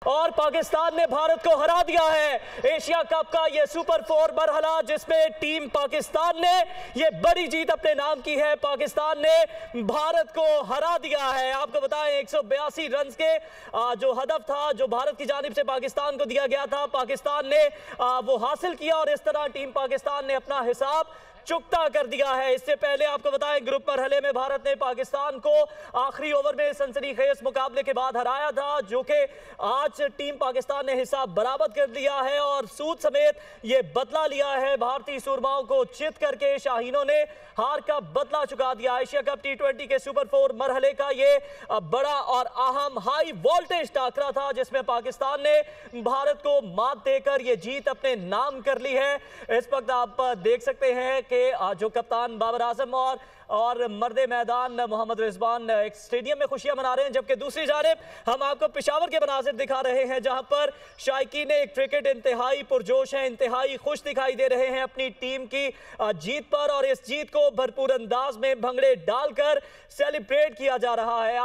اور پاکستان نے بھارت کو ہرا دیا ہے ایشیا کپ کا یہ سپر 4 مرحلہ، جس میں ٹیم پاکستان نے یہ بڑی جیت اپنے نام کی ہے۔ پاکستان نے بھارت کو ہرا دیا ہے۔ آپ کو بتائیں 182 رنز کے جو ہدف تھا جو بھارت کی جانب سے پاکستان کو دیا گیا تھا، پاکستان نے وہ حاصل کیا، اور اس طرح ٹیم پاکستان نے اپنا حساب چکتا کر دیا ہے۔ اس سے پہلے آپ کو بتائیں گروپ مرحلے میں بھارت نے پاکستان کو آخری اوور میں سنسنی خیز مقابلے کے بعد ہرایا تھا، جو کہ آج ٹیم پاکستان نے حساب برابر کر دیا ہے اور سود سمیت یہ بدلہ لیا ہے۔ بھارتی سورماؤں کو چت کر کے شاہینوں نے ہار کا بدلہ چکا دیا۔ ایشیا کپ T20 کے سپر 4 مرحلے کا یہ بڑا اور اہم ہائی وولٹیج ٹاکرا تھا، جس میں پاکستان نے بھارت کو مات دے کر یہ جیت اپنے نام کر لی ہے۔ اس وقت آپ دیکھ سکتے ہیں کہ جو کپتان بابر اعظم اور مرد میدان محمد رضوان ایک سٹیڈیم میں خوشیاں منا رہے ہیں، جبکہ دوسری جانب ہم آپ کو پشاور کے مناظر دکھا رہے ہیں، جہاں پر شائقین ایک کرکٹ انتہائی پرجوش ہیں، انتہائی خوش دکھائی دے رہے ہیں اپنی ٹیم کی جیت پر، اور اس جیت کو بھرپور انداز میں بھنگڑے ڈال کر سیلیبریٹ کیا جا رہا ہے۔